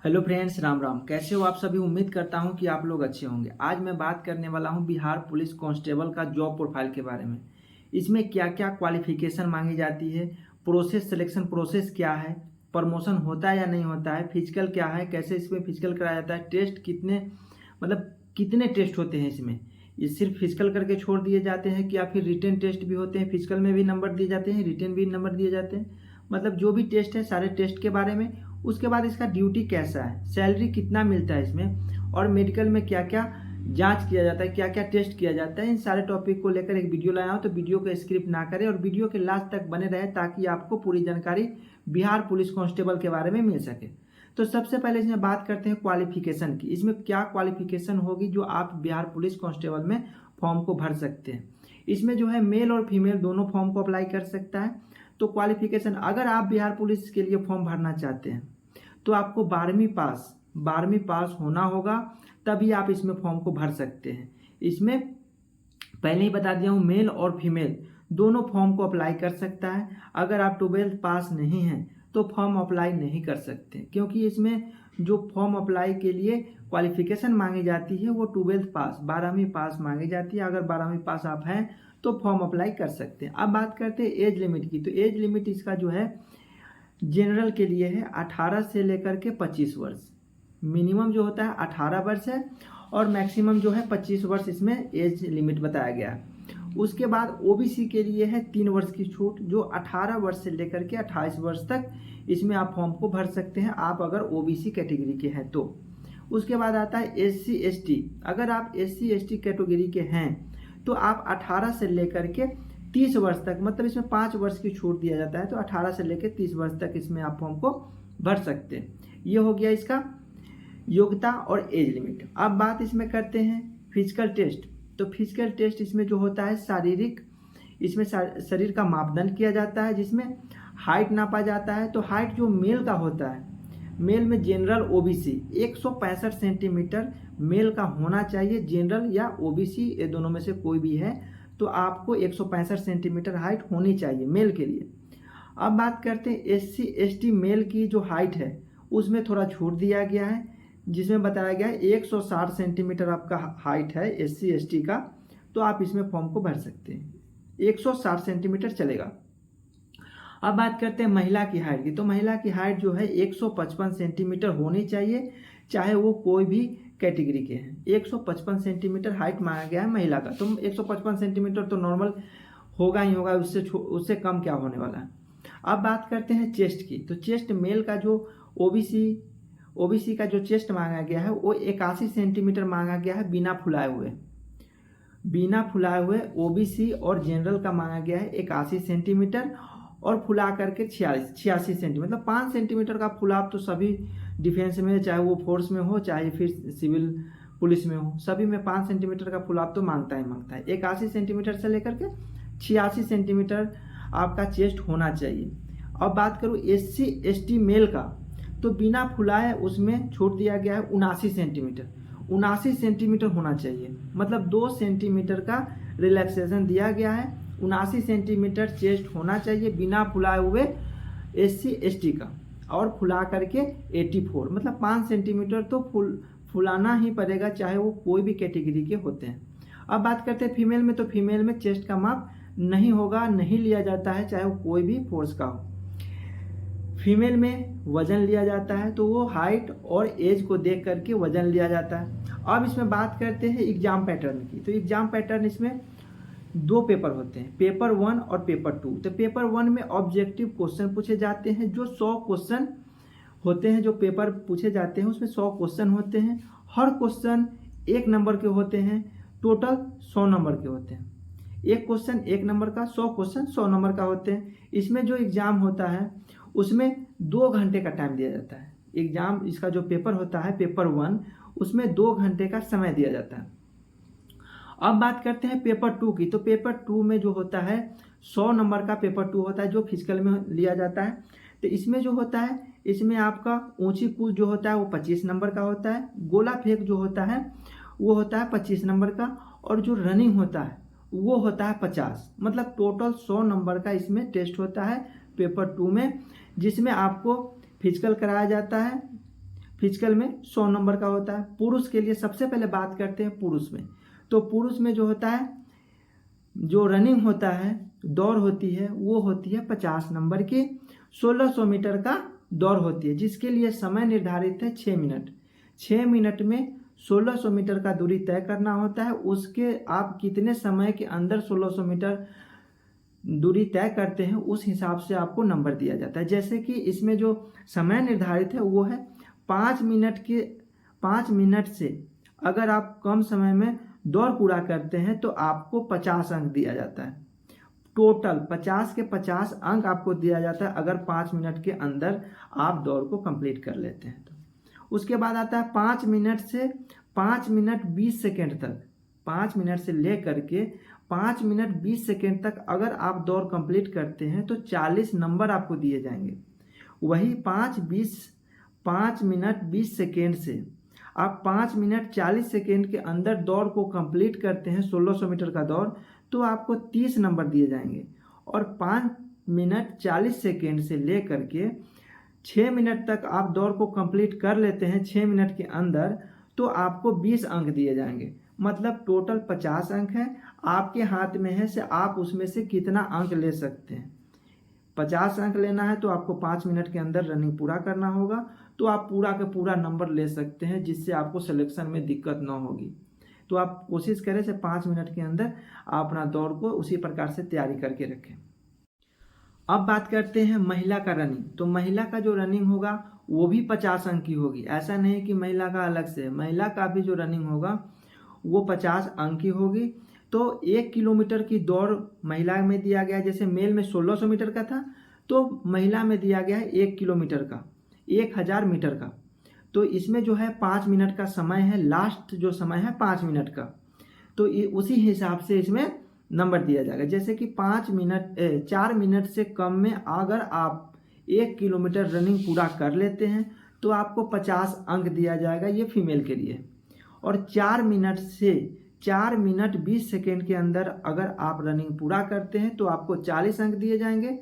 Hello friends, Ram Ram. कैसे हो आप सभी? उम्मीद करता हूं कि आप लोग अच्छे होंगे। आज मैं बात करने वाला हूं बिहार पुलिस कांस्टेबल का जॉब प्रोफाइल के बारे में। इसमें क्या क्या क्वालिफिकेशन मांगी जाती है, प्रोसेस, सिलेक्शन प्रोसेस क्या है, प्रमोशन होता है या नहीं होता है, फिजिकल क्या है, कैसे इसमें फिजिकल कराया जाता है, टेस्ट कितने, मतलब कितने टेस्ट होते हैं इसमें, ये सिर्फ फिजिकल करके छोड़ दिए जाते हैं कि या फिर रिटन टेस्ट भी होते हैं, फिजिकल में भी नंबर दिए जाते हैं, रिटन भी नंबर दिए जाते हैं, मतलब जो भी टेस्ट है सारे टेस्ट के बारे में। उसके बाद इसका ड्यूटी कैसा है, सैलरी कितना मिलता है इसमें, और मेडिकल में क्या क्या जांच किया जाता है, क्या क्या टेस्ट किया जाता है, इन सारे टॉपिक को लेकर एक वीडियो लाया हूं। तो वीडियो को स्किप ना करें और वीडियो के लास्ट तक बने रहे ताकि आपको पूरी जानकारी बिहार पुलिस कांस्टेबल के बारे में मिल सके। तो सबसे पहले इसमें बात करते हैं क्वालिफिकेशन की। इसमें क्या क्वालिफिकेशन होगी जो आप बिहार पुलिस कांस्टेबल में फॉर्म को भर सकते हैं। इसमें जो है मेल और फीमेल दोनों फॉर्म को अप्लाई कर सकता है। तो क्वालिफिकेशन, अगर आप बिहार पुलिस के लिए फॉर्म भरना चाहते हैं तो आपको 12वीं पास होना होगा, तभी आप इसमें फॉर्म को भर सकते हैं। इसमें पहले ही बता दिया हूँ, मेल और फीमेल दोनों फॉर्म को अप्लाई कर सकता है। अगर आप 12th पास नहीं हैं तो फॉर्म अप्लाई नहीं कर सकते, क्योंकि इसमें जो फॉर्म अप्लाई के लिए क्वालिफिकेशन मांगी जाती है वो 12th पास, 12वीं पास मांगी जाती है। अगर 12वीं पास आप हैं तो फॉर्म अप्लाई कर सकते हैं। अब बात करते हैं एज लिमिट की। तो एज लिमिट इसका जो है जनरल के लिए है 18 से लेकर के 25 वर्ष। मिनिमम जो होता है 18 वर्ष है और मैक्सिमम जो है 25 वर्ष इसमें एज लिमिट बताया गया है। उसके बाद ओबीसी के लिए है 3 वर्ष की छूट, जो 18 वर्ष से लेकर के 28 वर्ष तक इसमें आप फॉर्म को भर सकते हैं, आप अगर ओबीसी कैटेगरी के हैं तो। उसके बाद आता है एससी एसटी। अगर आप एससी एसटी कैटेगरी के हैं तो आप 18 से लेकर के 30 वर्ष तक, मतलब इसमें 5 वर्ष की छूट दिया जाता है, तो 18 से लेकर 30 वर्ष तक इसमें आप फॉर्म को भर सकते हैं। ये हो गया इसका योग्यता और एज लिमिट। अब बात इसमें करते हैं फिजिकल टेस्ट। तो फिजिकल टेस्ट इसमें जो होता है शारीरिक, इसमें शरीर का मापदंड किया जाता है, जिसमें हाइट नापा जाता है। तो हाइट जो मेल का होता है, मेल में जनरल ओबीसी 165 सेंटीमीटर मेल का होना चाहिए। जनरल या ओबीसी ये दोनों में से कोई भी है तो आपको 165 सेंटीमीटर हाइट होनी चाहिए मेल के लिए। अब बात करते हैं एससी एसटी मेल की जो हाइट है उसमें थोड़ा छूट दिया गया है, जिसमें बताया गया है 160 सेंटीमीटर आपका हाइट है एससी एसटी का, तो आप इसमें फॉर्म को भर सकते हैं, 160 सेंटीमीटर चलेगा। अब बात करते हैं महिला की हाइट की। तो महिला की हाइट जो है 155 सेंटीमीटर होनी चाहिए, चाहे वो कोई भी कैटेगरी के हैं। 155 सेंटीमीटर हाइट मांगा गया है महिला का। तो 155 सेंटीमीटर तो नॉर्मल होगा ही होगा, उससे कम क्या होने वाला है। अब बात करते हैं चेस्ट की। तो चेस्ट मेल का जो ओबीसी का जो चेस्ट मांगा गया है वो 81 सेंटीमीटर मांगा गया है, बिना फुलाए हुए। ओबीसी और जनरल का मांगा गया है 81 सेंटीमीटर और फुला करके 86 सेंटीमीटर, मतलब 5 सेंटीमीटर का फुलाव तो सभी डिफेंस में, चाहे वो फोर्स में हो चाहे फिर सिविल पुलिस में हो, सभी में 5 सेंटीमीटर का फुलाव तो मांगता है। 81 सेंटीमीटर से लेकर के 86 सेंटीमीटर आपका चेस्ट होना चाहिए। अब बात करूँ एससी एसटी मेल का, तो बिना फुलाए उसमें छूट दिया गया है 79 सेंटीमीटर होना चाहिए, मतलब 2 सेंटीमीटर का रिलैक्सेशन दिया गया है। 79 सेंटीमीटर चेस्ट होना चाहिए बिना फुलाए हुए एससी एसटी का, और फुला करके 84, मतलब 5 सेंटीमीटर तो फुलाना ही पड़ेगा, चाहे वो कोई भी कैटेगरी के होते हैं। अब बात करते हैं फीमेल में। तो फीमेल में चेस्ट का माप नहीं होगा, नहीं लिया जाता है, चाहे वो कोई भी फोर्स का हो। फीमेल में वजन लिया जाता है, तो वो हाइट और एज को देख करके वजन लिया जाता है। अब इसमें बात करते हैं एग्जाम पैटर्न की। तो एग्जाम पैटर्न इसमें 2 पेपर होते हैं, पेपर 1 और पेपर 2। तो पेपर 1 में ऑब्जेक्टिव क्वेश्चन पूछे जाते हैं, जो 100 क्वेश्चन होते हैं। जो पेपर पूछे जाते हैं उसमें 100 क्वेश्चन होते हैं, हर क्वेश्चन 1 नंबर के होते हैं, टोटल 100 नंबर के होते हैं। एक क्वेश्चन 1 नंबर का, 100 क्वेश्चन 100 नंबर का होते हैं। इसमें जो एग्जाम होता है उसमें 2 घंटे का टाइम दिया जाता है। एग्जाम इसका जो पेपर होता है पेपर 1, उसमें 2 घंटे का समय दिया जाता है। अब बात करते हैं पेपर 2 की। तो पेपर 2 में जो होता है 100 नंबर का पेपर 2 होता है, जो फिजिकल में लिया जाता है। तो इसमें जो होता है, इसमें आपका ऊंची कूद जो होता है वो 25 नंबर का होता है, गोला फेंक जो होता है वो होता है 25 नंबर का, और जो रनिंग होता है वो होता है 50, मतलब टोटल 100 नंबर का इसमें टेस्ट होता है पेपर 2 में, जिसमें आपको फिजिकल कराया जाता है। फिजिकल में 100 नंबर का होता है। पुरुष के लिए सबसे पहले बात करते हैं पुरुष में। तो पुरुष में जो होता है, जो रनिंग होता है, दौड़ होती है, वो होती है 50 नंबर की। 1600 मीटर का दौड़ होती है, जिसके लिए समय निर्धारित है 6 मिनट। 6 मिनट में 1600 मीटर का दूरी तय करना होता है। उसके आप कितने समय के अंदर 1600 मीटर दूरी तय करते हैं, उस हिसाब से आपको नंबर दिया जाता है। जैसे कि इसमें जो समय निर्धारित है वो है 5 मिनट से अगर आप कम समय में दौड़ पूरा करते हैं तो आपको 50 अंक दिया जाता है। टोटल 50 के 50 अंक आपको दिया जाता है अगर 5 मिनट के अंदर आप दौड़ को कंप्लीट कर लेते हैं तो। उसके बाद आता है 5 मिनट से 5 मिनट 20 सेकेंड तक। 5 मिनट से लेकर के 5 मिनट 20 सेकेंड तक अगर आप दौड़ कंप्लीट करते हैं तो 40 नंबर आपको दिए जाएंगे। वही 5 मिनट 20 सेकेंड से आप 5 मिनट 40 सेकेंड के अंदर दौड़ को कंप्लीट करते हैं, 1600 मीटर का दौड़, तो आपको 30 नंबर दिए जाएंगे। और 5 मिनट 40 सेकेंड से लेकर के 6 मिनट तक आप दौड़ को कंप्लीट कर लेते हैं 6 मिनट के अंदर, तो आपको 20 अंक दिए जाएंगे। मतलब टोटल 50 अंक है, आपके हाथ में है से आप उसमें से कितना अंक ले सकते हैं। 50 अंक लेना है तो आपको 5 मिनट के अंदर रनिंग पूरा करना होगा, तो आप पूरा का पूरा नंबर ले सकते हैं, जिससे आपको सिलेक्शन में दिक्कत ना होगी। तो आप कोशिश करें से 5 मिनट के अंदर आप अपना दौड़ को उसी प्रकार से तैयारी करके रखें। अब बात करते हैं महिला का रनिंग। तो महिला का जो रनिंग होगा वो भी 50 अंक की होगी। ऐसा नहीं कि महिला का अलग से, महिला का भी जो रनिंग होगा वो 50 अंक की होगी। तो 1 किलोमीटर की दौड़ महिला में दिया गया है, जैसे मेल में 1600 मीटर का था तो महिला में दिया गया है 1 किलोमीटर का, 1000 मीटर का। तो इसमें जो है 5 मिनट का समय है, लास्ट जो समय है 5 मिनट का, तो उसी हिसाब से इसमें नंबर दिया जाएगा। जैसे कि 4 मिनट से कम में अगर आप 1 किलोमीटर रनिंग पूरा कर लेते हैं तो आपको 50 अंक दिया जाएगा, ये फीमेल के लिए। और 4 मिनट 20 सेकेंड के अंदर अगर आप रनिंग पूरा करते हैं तो आपको 40 अंक दिए जाएंगे।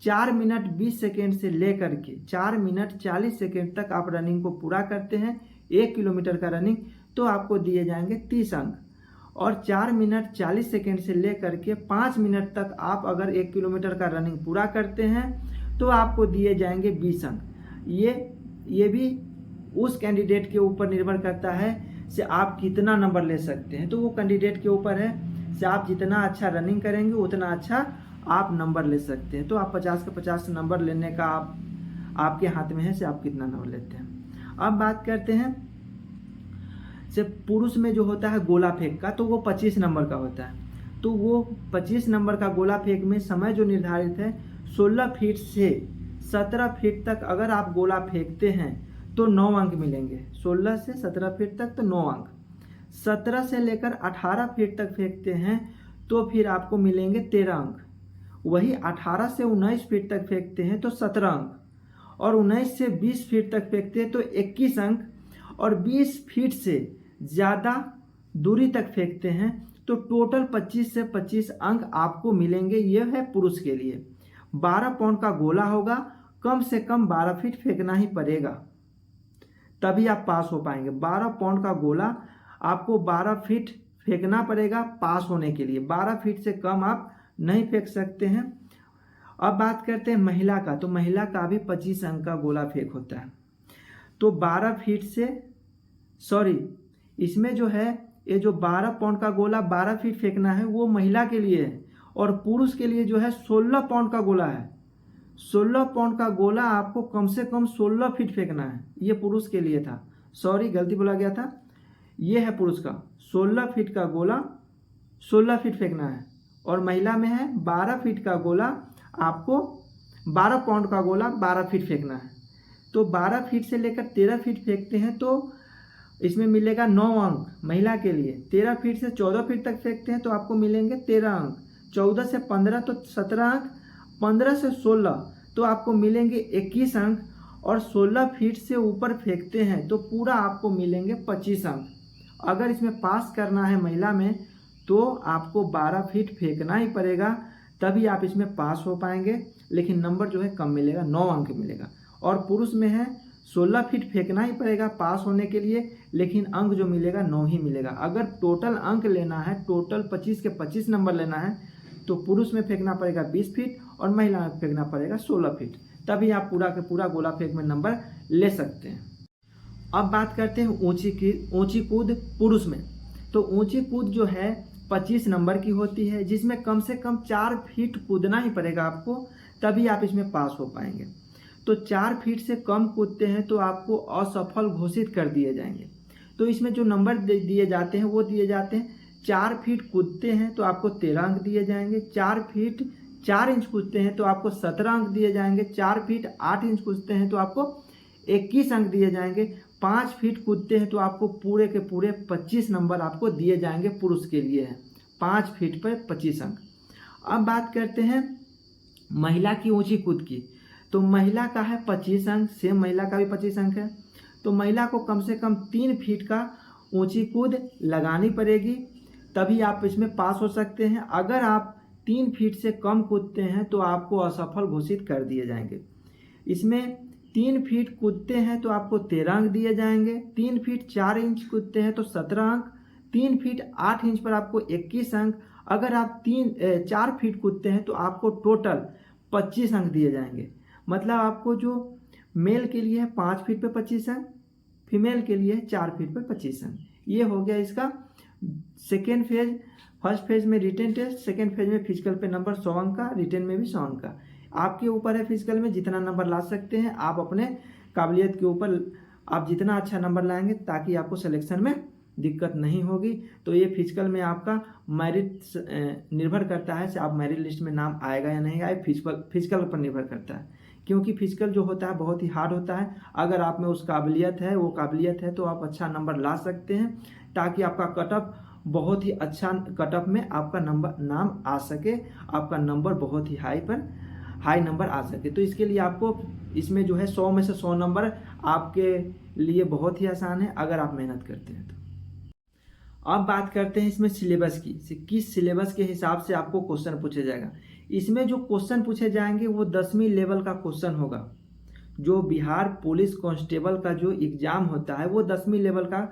4 मिनट 20 सेकेंड से लेकर के 4 मिनट 40 सेकेंड तक आप रनिंग को पूरा करते हैं 1 किलोमीटर का रनिंग, तो आपको दिए जाएंगे 30 अंक। और 4 मिनट 40 सेकेंड से लेकर के 5 मिनट तक आप अगर 1 किलोमीटर का रनिंग पूरा करते हैं तो आपको दिए जाएंगे 20 अंक। ये भी उस कैंडिडेट के ऊपर निर्भर करता है से आप कितना नंबर ले सकते हैं। तो वो कैंडिडेट के ऊपर है से आप जितना अच्छा रनिंग करेंगे उतना अच्छा आप नंबर ले सकते हैं। तो आप 50 के 50 नंबर लेने का आपके हाथ में है से आप कितना नंबर लेते हैं। अब बात करते हैं से पुरुष में जो होता है गोला फेंक का, तो वो 25 नंबर का होता है। तो वो 25 नंबर का गोला फेंक में समय जो निर्धारित है 16 फीट से 17 फीट तक अगर आप गोला फेंकते हैं तो 9 अंक मिलेंगे। 16 से 17 फीट तक तो 9 अंक। 17 से लेकर 18 फीट तक फेंकते हैं तो फिर आपको मिलेंगे 13 अंक। वही 18 से 19 फीट तक फेंकते हैं तो 17 अंक। और 19 से 20 फीट तक फेंकते हैं तो 21 अंक। और 20 फीट से ज़्यादा दूरी तक फेंकते हैं तो टोटल 25 से 25 अंक आपको मिलेंगे। यह है पुरुष के लिए। 12 पाउंड का गोला होगा, कम से कम 12 फीट फेंकना ही पड़ेगा, तभी आप पास हो पाएंगे। 12 पाउंड का गोला आपको 12 फीट फेंकना पड़ेगा पास होने के लिए। 12 फीट से कम आप नहीं फेंक सकते हैं। अब बात करते हैं महिला का। तो महिला का भी 25 अंक का गोला फेंक होता है। तो 12 फीट से इसमें जो है ये जो 12 पाउंड का गोला 12 फीट फेंकना है वो महिला के लिए है। और पुरुष के लिए जो है 16 पाउंड का गोला है। 16 पाउंड का गोला आपको कम से कम 16 फीट फेंकना है। ये पुरुष के लिए था, गलती बोला गया था। ये है पुरुष का 16 फीट का गोला 16 फीट फेंकना है। और महिला में है 12 फीट का गोला, आपको 12 पाउंड का गोला 12 फीट फेंकना है। तो 12 फीट से लेकर 13 फीट फेंकते हैं तो इसमें मिलेगा 9 अंक महिला के लिए। 13 फीट से 14 फीट तक फेंकते हैं तो आपको मिलेंगे 13 अंक। 14 से 15 तो 17 अंक। 15 से 16 तो आपको मिलेंगे 21 अंक। और 16 फीट से ऊपर फेंकते हैं तो पूरा आपको मिलेंगे 25 अंक। अगर इसमें पास करना है महिला में तो आपको 12 फीट फेंकना ही पड़ेगा, तभी आप इसमें पास हो पाएंगे। लेकिन नंबर जो है कम मिलेगा, 9 अंक मिलेगा। और पुरुष में है 16 फीट फेंकना ही पड़ेगा पास होने के लिए, लेकिन अंक जो मिलेगा 9 ही मिलेगा। अगर टोटल अंक लेना है, टोटल 25 के 25 नंबर लेना है, तो पुरुष में फेंकना पड़ेगा 20 फीट और महिला में फेंकना पड़ेगा 16 फीट, तभी आप पूरा के पूरा गोला फेंक में नंबर ले सकते हैं। अब बात करते हैं ऊंची कूद पुरुष में। तो ऊंची कूद जो है 25 नंबर की होती है, जिसमें कम से कम 4 फीट कूदना ही पड़ेगा आपको, तभी आप इसमें पास हो पाएंगे। तो 4 फीट से कम कूदते हैं तो आपको असफल घोषित कर दिए जाएंगे। तो इसमें जो नंबर दिए जाते हैं वो दिए जाते हैं, 4 फीट कूदते हैं तो आपको 13 अंक दिए जाएंगे, 4 फीट 4 इंच कूदते हैं तो आपको 17 अंक दिए जाएंगे, 4 फीट 8 इंच कूदते हैं तो आपको 21 अंक दिए जाएंगे, 5 फीट कूदते हैं तो आपको पूरे के पूरे 25 नंबर आपको दिए जाएंगे। पुरुष के लिए है 5 फीट पर 25 अंक। अब बात करते हैं महिला की ऊंची कूद की। तो महिला का है 25 अंक, सेम महिला का भी 25 अंक है। तो महिला को कम से कम 3 फीट का ऊंची कूद लगानी पड़ेगी, तभी आप इसमें पास हो सकते हैं। अगर आप 3 फीट से कम कूदते हैं तो आपको असफल घोषित कर दिए जाएंगे। इसमें 3 फीट कूदते हैं तो आपको 13 अंक दिए जाएंगे, 3 फीट 4 इंच कूदते हैं तो 17 अंक, 3 फीट 8 इंच पर आपको 21 अंक। अगर आप 4 फीट कूदते हैं तो आपको टोटल 25 अंक दिए जाएंगे। मतलब आपको जो मेल के लिए है 5 फीट पे 25 अंक, फीमेल के लिए 4 फीट पे 25 अंक। ये हो गया इसका सेकेंड फेज। फर्स्ट फेज में रिटन टेस्ट, सेकेंड फेज में फिजिकल पे नंबर 100 अंक का, रिटन में भी 100 अंक का। आपके ऊपर है फिजिकल में जितना नंबर ला सकते हैं, आप अपने काबिलियत के ऊपर आप जितना अच्छा नंबर लाएंगे ताकि आपको सिलेक्शन में दिक्कत नहीं होगी। तो ये फिजिकल में आपका मेरिट निर्भर करता है कि आप मेरिट लिस्ट में नाम आएगा या नहीं आए, फिजिकल पर निर्भर करता है, क्योंकि फिजिकल जो होता है बहुत ही हार्ड होता है। अगर आप में उस काबिलियत है, वो काबिलियत है, तो आप अच्छा नंबर ला सकते हैं, ताकि आपका कटअप बहुत ही अच्छा कटअप में आपका नाम आ सके, आपका नंबर बहुत ही हाई नंबर आ सके। तो इसके लिए आपको इसमें जो है 100 में से 100 नंबर आपके लिए बहुत ही आसान है अगर आप मेहनत करते हैं तो। अब बात करते हैं इसमें सिलेबस की, किस सिलेबस के हिसाब से आपको क्वेश्चन पूछा जाएगा। इसमें जो क्वेश्चन पूछे जाएंगे वो 10वीं लेवल का क्वेश्चन होगा। जो बिहार पुलिस कांस्टेबल का जो एग्ज़ाम होता है वो 10वीं लेवल का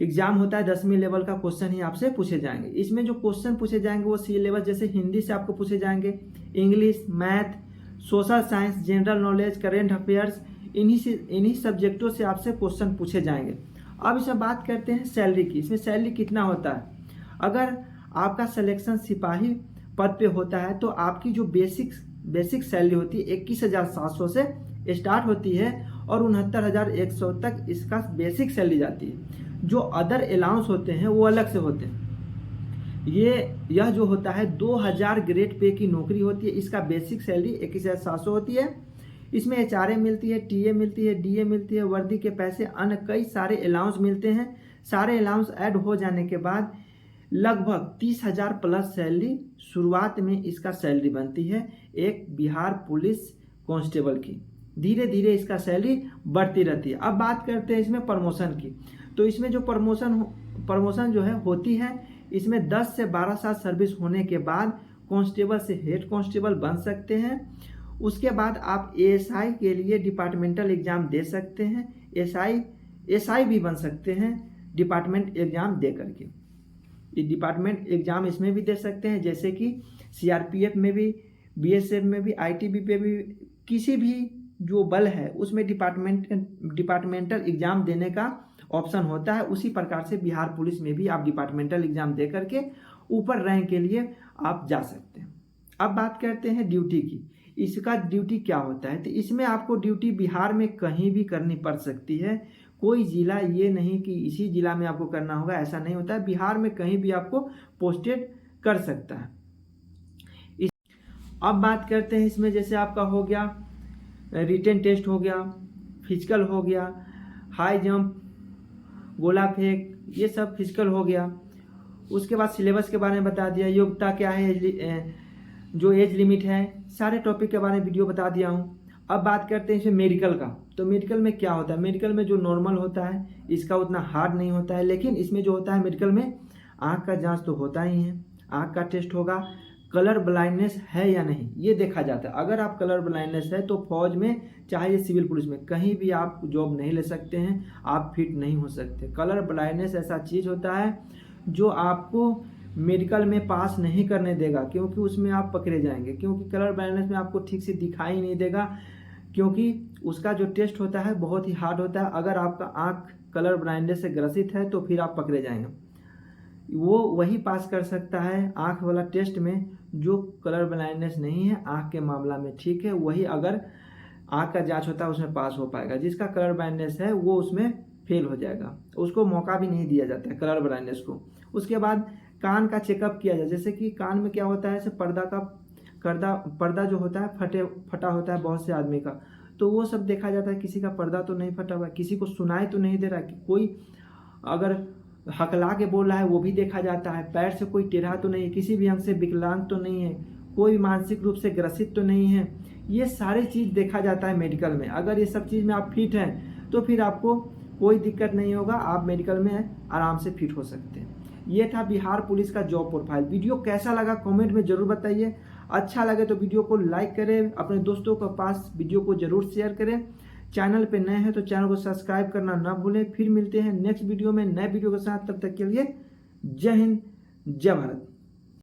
एग्जाम होता है, 10वीं लेवल का क्वेश्चन ही आपसे पूछे जाएंगे। इसमें जो क्वेश्चन पूछे जाएंगे वो सिलेबस जैसे हिंदी से आपको पूछे जाएंगे, English, math, social science, general knowledge, current affairs, इन्हीं सब्जेक्टों से आपसे क्वेश्चन पूछे जाएंगे। अब इसमें बात करते हैं सैलरी की। इसमें सैलरी कितना होता है। अगर आपका सिलेक्शन सिपाही पद पे होता है तो आपकी जो बेसिक सैलरी होती है 21,700 से स्टार्ट होती है और 69,100 तक इसका बेसिक सैलरी जाती है। जो अदर अलाउंस होते हैं वो अलग से होते हैं। यह जो होता है 2000 ग्रेड पे की नौकरी होती है, इसका बेसिक सैलरी 21,700 होती है। इसमें HRA मिलती है, TA मिलती है, DA मिलती है, वर्दी के पैसे, अन्य कई सारे अलाउंस मिलते हैं। सारे अलाउंस ऐड हो जाने के बाद लगभग 30,000 प्लस सैलरी शुरुआत में इसका सैलरी बनती है एक बिहार पुलिस कांस्टेबल की। धीरे धीरे इसका सैलरी बढ़ती रहती है। अब बात करते हैं इसमें प्रमोशन की। तो इसमें जो प्रमोशन जो है होती है, इसमें 10 से 12 साल सर्विस होने के बाद कांस्टेबल से हेड कांस्टेबल बन सकते हैं। उसके बाद आप ASI के लिए डिपार्टमेंटल एग्जाम दे सकते हैं, SI भी बन सकते हैं डिपार्टमेंट एग्जाम दे करके। ये डिपार्टमेंट एग्जाम इसमें भी दे सकते हैं, जैसे कि CRPF में भी, BSF में भी, ITBP पे भी, किसी भी जो बल है उसमें डिपार्टमेंटल एग्जाम देने का ऑप्शन होता है। उसी प्रकार से बिहार पुलिस में भी आप डिपार्टमेंटल एग्जाम दे करके ऊपर रैंक के लिए आप जा सकते हैं। अब बात करते हैं ड्यूटी की। इसका ड्यूटी क्या होता है। तो इसमें आपको ड्यूटी बिहार में कहीं भी करनी पड़ सकती है। कोई जिला ये नहीं कि इसी जिला में आपको करना होगा, ऐसा नहीं होता है। बिहार में कहीं भी आपको पोस्टेड कर सकता है। अब बात करते हैं इसमें जैसे आपका हो गया रिटन टेस्ट, हो गया फिजिकल, हो गया हाई जंप, गोला फेंक, ये सब फिजिकल हो गया। उसके बाद सिलेबस के बारे में बता दिया, योग्यता क्या है, जो एज लिमिट है, सारे टॉपिक के बारे में वीडियो बता दिया हूँ। अब बात करते हैं इसमें मेडिकल का। तो मेडिकल में क्या होता है। मेडिकल में जो नॉर्मल होता है इसका उतना हार्ड नहीं होता है, लेकिन इसमें जो होता है मेडिकल में आँख का जांच तो होता ही है, आँख का टेस्ट होगा, कलर ब्लाइंडनेस है या नहीं, ये देखा जाता है। अगर आप कलर ब्लाइंडनेस है तो फौज में चाहे सिविल पुलिस में कहीं भी आप जॉब नहीं ले सकते हैं, आप फिट नहीं हो सकते। कलर ब्लाइंडनेस ऐसा चीज़ होता है जो आपको मेडिकल में पास नहीं करने देगा, क्योंकि उसमें आप पकड़े जाएंगे, क्योंकि कलर ब्लाइंडनेस में आपको ठीक से दिखाई नहीं देगा, क्योंकि उसका जो टेस्ट होता है बहुत ही हार्ड होता है। अगर आपका आँख कलर ब्लाइंडनेस से ग्रसित है तो फिर आप पकड़े जाएंगे। वो वही पास कर सकता है आँख वाला टेस्ट में जो कलर ब्लाइंडनेस नहीं है, आँख के मामला में ठीक है, वही अगर आँख का जांच होता है उसमें पास हो पाएगा। जिसका कलर ब्लाइंडनेस है वो उसमें फेल हो जाएगा, उसको मौका भी नहीं दिया जाता है कलर ब्लाइंडनेस को। उसके बाद कान का चेकअप किया जाए, जैसे कि कान में क्या होता है, जैसे पर्दा जो होता है फटा होता है बहुत से आदमी का, तो वो सब देखा जाता है। किसी का पर्दा तो नहीं फटा हुआ है, किसी को सुनाई तो नहीं दे रहा है, कोई अगर हकला के बोल रहा है वो भी देखा जाता है, पैर से कोई टेढ़ा तो नहीं है, किसी भी अंग से विकलांग तो नहीं है, कोई मानसिक रूप से ग्रसित तो नहीं है, ये सारी चीज़ देखा जाता है मेडिकल में। अगर ये सब चीज़ में आप फिट हैं तो फिर आपको कोई दिक्कत नहीं होगा, आप मेडिकल में आराम से फिट हो सकते हैं। ये था बिहार पुलिस का जॉब प्रोफाइल। वीडियो कैसा लगा कमेंट में ज़रूर बताइए। अच्छा लगे तो वीडियो को लाइक करें, अपने दोस्तों के पास वीडियो को ज़रूर शेयर करें। चैनल पे नए हैं तो चैनल को सब्सक्राइब करना ना भूलें। फिर मिलते हैं नेक्स्ट वीडियो में नए वीडियो के साथ, तब तक के लिए जय हिंद जय भारत।